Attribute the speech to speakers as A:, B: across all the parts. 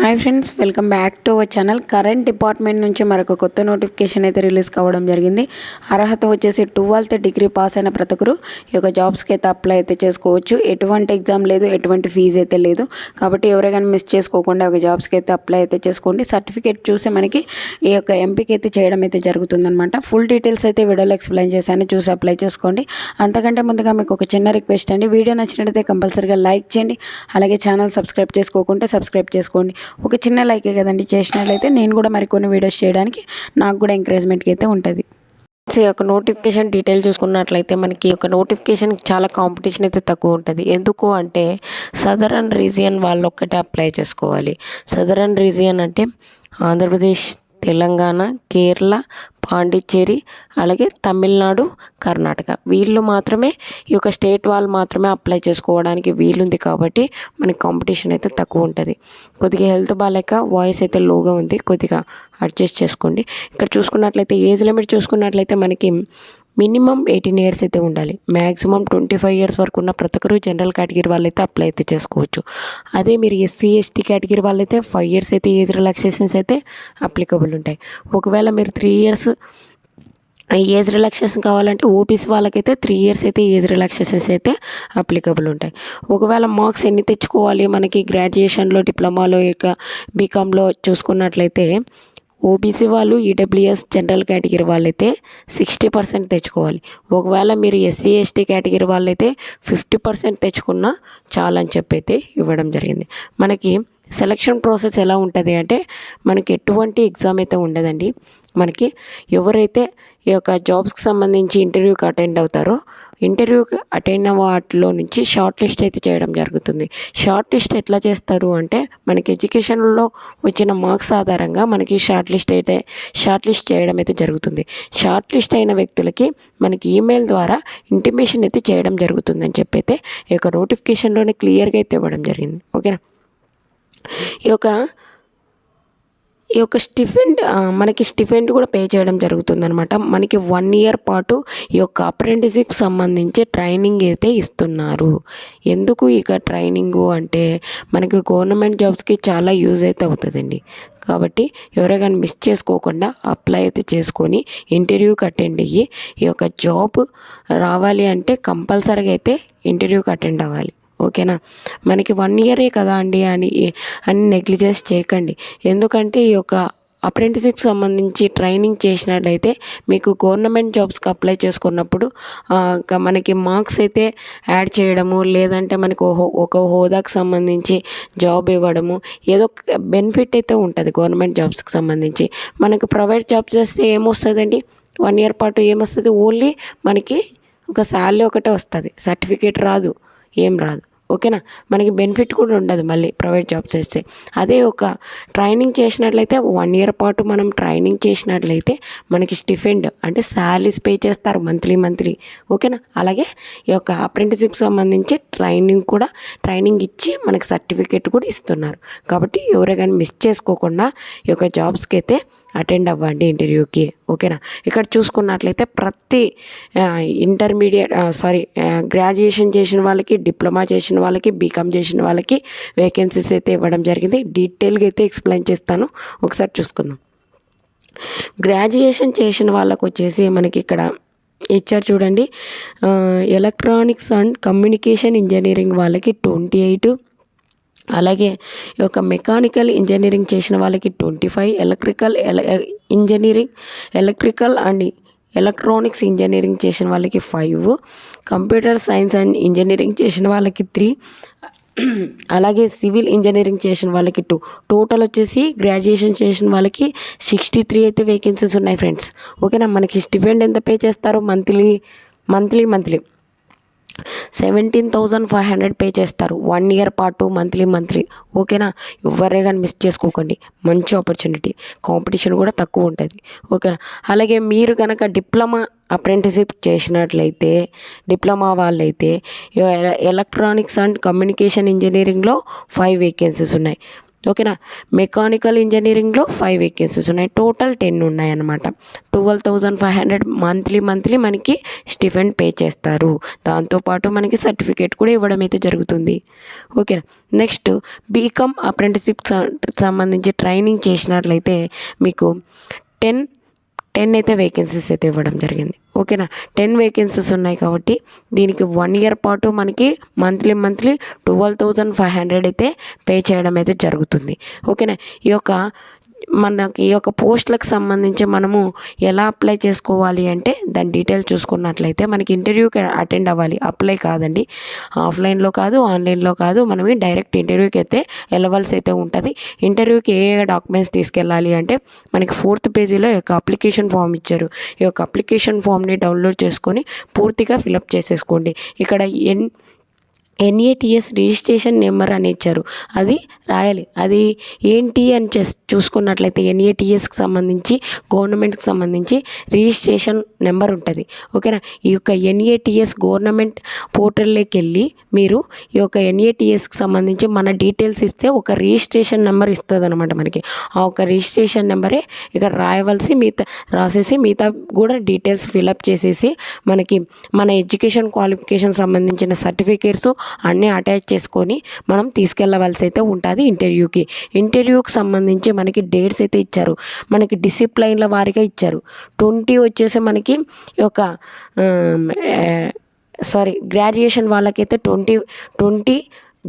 A: Hi friends, welcome back to our channel. Current department నుంచి మరొక కొత్త నోటిఫికేషన్ అయితే రిలీజ్ కావడం జరిగింది. అర్హత వచ్చేసి 12th డిగ్రీ పాస్ అయిన ప్రతి ఒక్కరు ఈ యొక్క జాబ్స్కి అయితే అప్లై అయితే చేసుకోవచ్చు. ఎటువంటి ఎగ్జామ్ లేదు, ఎటువంటి ఫీజు అయితే లేదు. కాబట్టి ఎవరైనా మిస్ చేసుకోకుండా ఒక జాబ్స్కి అయితే అప్లై అయితే చేసుకోండి. సర్టిఫికేట్ చూసి మనకి ఈ యొక్క ఎంపిక అయితే చేయడం అయితే జరుగుతుందన్నమాట. ఫుల్ డీటెయిల్స్ అయితే వీడియోలో ఎక్స్ప్లెయిన్ చేశాను, చూసి అప్లై చేసుకోండి. అంతకంటే ముందుగా మీకు ఒక చిన్న రిక్వెస్ట్ అండి, వీడియో నచ్చినట్లయితే కంపల్సరీగా లైక్ చేయండి. అలాగే ఛానల్ సబ్స్క్రైబ్ చేసుకోకుంటే సబ్స్క్రైబ్ చేసుకోండి. ఒక చిన్న లైకే కదండి, చేసినట్లయితే నేను కూడా మరికొన్ని వీడియోస్ చేయడానికి నాకు కూడా ఎంకరేజ్మెంట్కి అయితే ఉంటుంది. ఈ యొక్క నోటిఫికేషన్ డీటెయిల్ చూసుకున్నట్లయితే మనకి ఒక నోటిఫికేషన్ చాలా కాంపిటీషన్ అయితే తక్కువ ఉంటుంది. ఎందుకు అంటే సదరన్ రీజియన్ వాళ్ళు ఒక్కటే అప్లై చేసుకోవాలి. సదరన్ రీజియన్ అంటే ఆంధ్రప్రదేశ్, తెలంగాణ, కేరళ, పాండిచ్చేరి, అలాగే తమిళనాడు, కర్ణాటక, వీళ్ళు మాత్రమే ఈ యొక్క స్టేట్ వాళ్ళు మాత్రమే అప్లై చేసుకోవడానికి వీలుంది. కాబట్టి మనకి కాంపిటీషన్ అయితే తక్కువ ఉంటుంది. కొద్దిగా హెల్త్ బాగాలేక వాయిస్ అయితే లోగా ఉంది, కొద్దిగా అడ్జస్ట్ చేసుకోండి. ఇక్కడ చూసుకున్నట్లయితే ఏజ్ లిమిట్ చూసుకున్నట్లయితే మనకి మినిమం 18 ఇయర్స్ అయితే ఉండాలి. మ్యాక్సిమం 25 ఇయర్స్ వరకు ఉన్న ప్రతి ఒక్కరు జనరల్ కేటగిరీ వాళ్ళైతే అప్లై అయితే చేసుకోవచ్చు. అదే మీరు ఎస్సీ ఎస్టీ కేటగిరీ వాళ్ళైతే 5 ఇయర్స్ అయితే ఏజ్ రిలాక్సేషన్స్ అయితే అప్లికబుల్ ఉంటాయి. ఒకవేళ మీరు 3 ఇయర్స్ ఏజ్ రిలాక్సేషన్ కావాలంటే ఓబీసీ వాళ్ళకైతే 3 ఇయర్స్ అయితే ఏజ్ రిలాక్సేషన్స్ అయితే అప్లికబుల్ ఉంటాయి. ఒకవేళ మార్క్స్ ఎన్ని తెచ్చుకోవాలి మనకి గ్రాడ్యుయేషన్లో, డిప్లొమాలో, ఇక బీకామ్లో చూసుకున్నట్లయితే ఓబీసీ వాళ్ళు, ఈడబ్ల్యూఎస్ జనరల్ కేటగిరీ వాళ్ళైతే 60% తెచ్చుకోవాలి. ఒకవేళ మీరు ఎస్సీ ఎస్టీ కేటగిరీ వాళ్ళైతే 50% తెచ్చుకున్నా చాలని చెప్పి అయితే ఇవ్వడం జరిగింది. మనకి సెలక్షన్ ప్రాసెస్ ఎలా ఉంటుంది అంటే మనకి ఎటువంటి ఎగ్జామ్ అయితే ఉండదండి. మనకి ఎవరైతే ఈ యొక్క జాబ్స్కి సంబంధించి ఇంటర్వ్యూకి అటెండ్ అవుతారో ఇంటర్వ్యూకి అటెండ్ అవ్వ వాటిలో నుంచి షార్ట్ లిస్ట్ అయితే చేయడం జరుగుతుంది. షార్ట్ లిస్ట్ ఎట్లా చేస్తారు అంటే మనకి ఎడ్యుకేషన్లో వచ్చిన మార్క్స్ ఆధారంగా మనకి షార్ట్ లిస్ట్ చేయడం అయితే జరుగుతుంది. షార్ట్ లిస్ట్ అయిన వ్యక్తులకి మనకి ఈమెయిల్ ద్వారా ఇంటిమేషన్ అయితే చేయడం జరుగుతుందని చెప్పి అయితే ఈ యొక్క నోటిఫికేషన్లోనే క్లియర్గా అయితే ఇవ్వడం జరిగింది. ఓకేనా. ఈ యొక్క మనకి స్టిఫెండ్ కూడా పే చేయడం జరుగుతుందనమాట. మనకి 1 ఇయర్ పాటు ఈ యొక్క అప్రెంటిస్షిప్ సంబంధించి ట్రైనింగ్ అయితే ఇస్తున్నారు. ఎందుకు ఇక ట్రైనింగు అంటే మనకి గవర్నమెంట్ జాబ్స్కి చాలా యూజ్ అయితే అవుతుందండి. కాబట్టి ఎవరైనా మిస్ చేసుకోకుండా అప్లై అయితే చేసుకొని ఇంటర్వ్యూకి అటెండ్ అయ్యి ఈ యొక్క జాబ్ రావాలి అంటే కంపల్సరీగా అయితే ఇంటర్వ్యూకి అటెండ్ అవ్వాలి. ఓకేనా. మనకి 1 ఇయరే కదా అండి అని నెగ్లిజెన్స్ చేయకండి. ఎందుకంటే ఈ యొక్క అప్రెంటిస్షిప్ సంబంధించి ట్రైనింగ్ చేసినట్లయితే మీకు గవర్నమెంట్ జాబ్స్కి అప్లై చేసుకున్నప్పుడు మనకి మార్క్స్ అయితే యాడ్ చేయడము, లేదంటే మనకు ఒక హోదాకు సంబంధించి జాబ్ ఇవ్వడము, ఏదో బెనిఫిట్ అయితే ఉంటుంది గవర్నమెంట్ జాబ్స్కి సంబంధించి. మనకు ప్రైవేట్ జాబ్స్ చేస్తే ఏమొస్తుందండి, 1 ఇయర్ పాటు ఏమొస్తుంది, ఓన్లీ మనకి ఒక శాలరీ ఒకటే వస్తుంది, సర్టిఫికేట్ రాదు, ఏం రాదు. ఓకేనా. మనకి బెనిఫిట్ కూడా ఉండదు మళ్ళీ ప్రైవేట్ జాబ్ చేస్తే. అదే ఒక ట్రైనింగ్ చేసినట్లయితే 1 ఇయర్ పాటు మనం ట్రైనింగ్ చేసినట్లయితే మనకి స్టిఫెండ్ అంటే శాలరీస్ పే చేస్తారు మంత్లీ. ఓకేనా. అలాగే ఈ యొక్క అప్రెంటిస్షిప్ సంబంధించి ట్రైనింగ్ ఇచ్చి మనకి సర్టిఫికేట్ కూడా ఇస్తున్నారు. కాబట్టి ఎవరైనా మిస్ చేసుకోకుండా ఈ యొక్క జాబ్స్కి అయితే అటెండ్ అవ్వండి ఇంటర్వ్యూకి. ఓకేనా. ఇక్కడ చూసుకున్నట్లయితే ప్రతి గ్రాడ్యుయేషన్ చేసిన వాళ్ళకి, డిప్లొమా చేసిన వాళ్ళకి, బీకామ్ చేసిన వాళ్ళకి వేకెన్సీస్ అయితే ఇవ్వడం జరిగింది. డీటెయిల్గా అయితే ఎక్స్ప్లెయిన్ చేస్తాను, ఒకసారి చూసుకుందాం. గ్రాడ్యుయేషన్ చేసిన వాళ్ళకు వచ్చేసి మనకి ఇక్కడ ఇచ్చారు చూడండి. ఎలక్ట్రానిక్స్ అండ్ కమ్యూనికేషన్ ఇంజనీరింగ్ వాళ్ళకి 28, అలాగే ఈ యొక్క మెకానికల్ ఇంజనీరింగ్ చేసిన వాళ్ళకి 25, ఎలక్ట్రికల్ అండ్ ఎలక్ట్రానిక్స్ ఇంజనీరింగ్ చేసిన వాళ్ళకి 5, కంప్యూటర్ సైన్స్ అండ్ ఇంజనీరింగ్ చేసిన వాళ్ళకి 3, అలాగే సివిల్ ఇంజనీరింగ్ చేసిన వాళ్ళకి 2. టోటల్ వచ్చేసి గ్రాడ్యుయేషన్ చేసిన వాళ్ళకి 63 అయితే వేకెన్సీస్ ఉన్నాయి ఫ్రెండ్స్. ఓకేనా. మనకి స్టిఫెండ్ ఎంత పే చేస్తారు, మంత్లీ 17,500 పే చేస్తారు 1 ఇయర్ పాటు మంత్లీ. ఓకేనా. ఎవరే కానీ మిస్ చేసుకోకండి, మంచి ఆపర్చునిటీ, కాంపిటీషన్ కూడా తక్కువ ఉంటుంది. ఓకేనా. అలాగే మీరు కనుక డిప్లొమా అప్రెంటిస్షిప్ చేసినట్లయితే, డిప్లొమా వాళ్ళైతే ఎలక్ట్రానిక్స్ అండ్ కమ్యూనికేషన్ ఇంజనీరింగ్లో 5 వేకెన్సీస్ ఉన్నాయి.
B: ఓకేనా. మెకానికల్ ఇంజనీరింగ్లో 5 వేకెన్సీస్ ఉన్నాయి. టోటల్ 10 ఉన్నాయన్నమాట. 12,500 మంత్లీ మనకి స్టిఫెండ్ పే చేస్తారు. దాంతోపాటు మనకి సర్టిఫికేట్ కూడా ఇవ్వడం అయితే జరుగుతుంది. ఓకేనా. నెక్స్ట్ బీకామ్ అప్రెంటిస్షిప్ సంబంధించి ట్రైనింగ్ చేసినట్లయితే మీకు 10 అయితే వేకెన్సీస్ అయితే ఇవ్వడం జరిగింది. ఓకేనా. 10 వేకెన్సీస్ ఉన్నాయి కాబట్టి దీనికి 1 ఇయర్ పాటు మనకి మంత్లీ 12,500 అయితే పే చేయడం అయితే జరుగుతుంది. ఓకేనా. మనకి ఈ యొక్క పోస్టులకు సంబంధించి మనము ఎలా అప్లై చేసుకోవాలి అంటే దాని డీటెయిల్స్ చూసుకున్నట్లయితే మనకి ఇంటర్వ్యూకి అటెండ్ అవ్వాలి. అప్లై కాదండి, ఆఫ్లైన్లో కాదు, ఆన్లైన్లో కాదు, మనమే డైరెక్ట్ ఇంటర్వ్యూకి అయితే వెళ్ళవలసి అయితే ఉంటుంది. ఇంటర్వ్యూకి ఏ డాక్యుమెంట్స్ తీసుకెళ్ళాలి అంటే మనకి 4th పేజీలో ఈ యొక్క అప్లికేషన్ ఫామ్ ఇచ్చారు. ఈ యొక్క అప్లికేషన్ ఫామ్ని డౌన్లోడ్ చేసుకొని పూర్తిగా ఫిలప్ చేసేసుకోండి. ఇక్కడ NATS రిజిస్ట్రేషన్ నెంబర్ అని ఇచ్చారు, అది రాయాలి. అది ఏంటి అని చూసుకున్నట్లయితే NATSకి సంబంధించి, గవర్నమెంట్కి సంబంధించి రిజిస్ట్రేషన్ నెంబర్ ఉంటుంది. ఓకేనా. ఈ యొక్క NATS గవర్నమెంట్ పోర్టల్లోకి వెళ్ళి మీరు ఈ యొక్క NATSకి సంబంధించి మన డీటెయిల్స్ ఇస్తే ఒక రిజిస్ట్రేషన్ నెంబర్ ఇస్తుంది అనమాట మనకి. ఆ ఒక రిజిస్ట్రేషన్ నెంబరే ఇక్కడ రాసేసి మిగతా కూడా డీటెయిల్స్ ఫిలప్ చేసేసి మనకి మన ఎడ్యుకేషన్ క్వాలిఫికేషన్ సంబంధించిన సర్టిఫికేట్స్ అన్నీ అటాచ్ చేసుకొని మనం తీసుకెళ్ళవలసి అయితే ఉంటుంది ఇంటర్వ్యూకి సంబంధించి మనకి డేట్స్ అయితే ఇచ్చారు. మనకి డిసిప్లైన్ల వారీగా ఇచ్చారు. 20 వచ్చేసి మనకి ఈ యొక్క గ్రాడ్యుయేషన్ వాళ్ళకైతే 20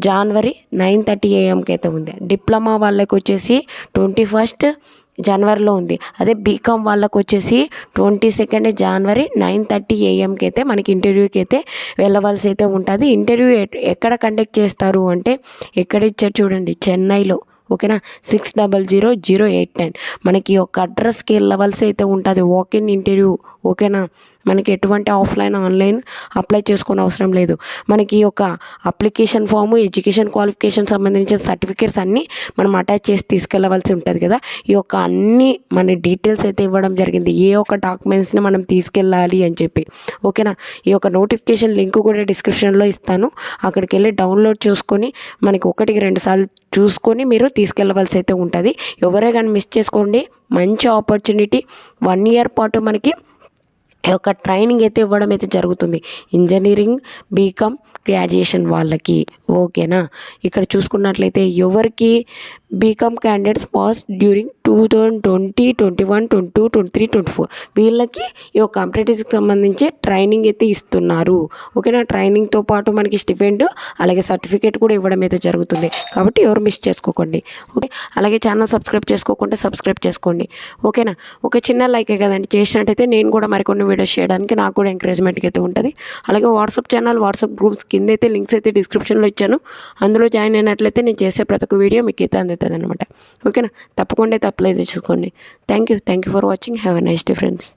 B: జనవరి 9:30 AM అయితే ఉంది. డిప్లొమా వాళ్ళకి వచ్చేసి 21 జనవరిలో ఉంది. అదే బీకామ్ వాళ్ళకు వచ్చేసి 22 జనవరి 9:30 AM అయితే మనకి ఇంటర్వ్యూకి అయితే వెళ్ళవలసి అయితే ఉంటుంది. ఇంటర్వ్యూ ఎక్కడ కండక్ట్ చేస్తారు అంటే ఎక్కడ ఇచ్చారు చూడండి, చెన్నైలో. ఓకేనా. 600089 మనకి ఒక అడ్రస్కి వెళ్ళవలసి అయితే ఉంటుంది. Walk in interview. ఓకేనా. మనకి ఎటువంటి ఆఫ్లైన్ ఆన్లైన్ అప్లై చేసుకునే అవసరం లేదు. మనకి ఒక అప్లికేషన్ ఫాము, ఎడ్యుకేషన్ క్వాలిఫికేషన్ సంబంధించిన సర్టిఫికేట్స్ అన్నీ మనం అటాచ్ చేసి తీసుకెళ్ళవలసి ఉంటుంది కదా. ఈ యొక్క అన్ని మన డీటెయిల్స్ అయితే ఇవ్వడం జరిగింది, ఏ ఒక్క డాక్యుమెంట్స్ని మనం తీసుకెళ్ళాలి అని చెప్పి. ఓకేనా. ఈ యొక్క నోటిఫికేషన్ లింక్ కూడా డిస్క్రిప్షన్లో ఇస్తాను, అక్కడికి వెళ్ళి డౌన్లోడ్ చేసుకొని మనకి 1-2 సార్లు చూసుకొని మీరు తీసుకెళ్ళవలసి అయితే ఉంటుంది. ఎవరే కానీ మిస్ చేసుకోండి, మంచి ఆపర్చునిటీ. 1 ఇయర్ పాటు మనకి ఈ యొక్క ట్రైనింగ్ అయితే ఇవ్వడం అయితే జరుగుతుంది ఇంజనీరింగ్, బీకామ్, గ్రాడ్యుయేషన్ వాళ్ళకి. ఓకేనా. ఇక్కడ చూసుకున్నట్లయితే ఎవరికి బీకామ్ క్యాండిడేట్స్ పాస్ డ్యూరింగ్ 2020, 21, 22, 23, 24 వీళ్ళకి ఈ యొక్క అప్రెంటిస్కి సంబంధించి ట్రైనింగ్ అయితే ఇస్తున్నారు. ఓకేనా. ట్రైనింగ్తో పాటు మనకి స్టిఫెండ్ అలాగే సర్టిఫికేట్ కూడా ఇవ్వడం అయితే జరుగుతుంది. కాబట్టి ఎవరు మిస్ చేసుకోకండి. ఓకే. అలాగే ఛానల్ సబ్స్క్రైబ్ చేసుకోకుండా సబ్స్క్రైబ్ చేసుకోండి. ఓకేనా. ఒక చిన్న లైకే కదండి, చేసినట్టయితే నేను కూడా మరికొన్ని వీడియోస్ చేయడానికి నాకు కూడా ఎంకరేజ్మెంట్కి అయితే ఉంటుంది. అలాగే వాట్సాప్ ఛానల్, వాట్సాప్ గ్రూప్స్ కింద అయితే లింక్స్ అయితే డిస్క్రిప్షన్లో ఇచ్చాను, అందులో జాయిన్ అయినట్లయితే నేను చేసే ప్రతి ఒక్క వీడియో మీకు అయితే అందుతుంది అనమాట. ఓకేనా. తప్పకుండా అయితే అప్లై చేసుకోండి. Thank you for watching. Have a nice day friends.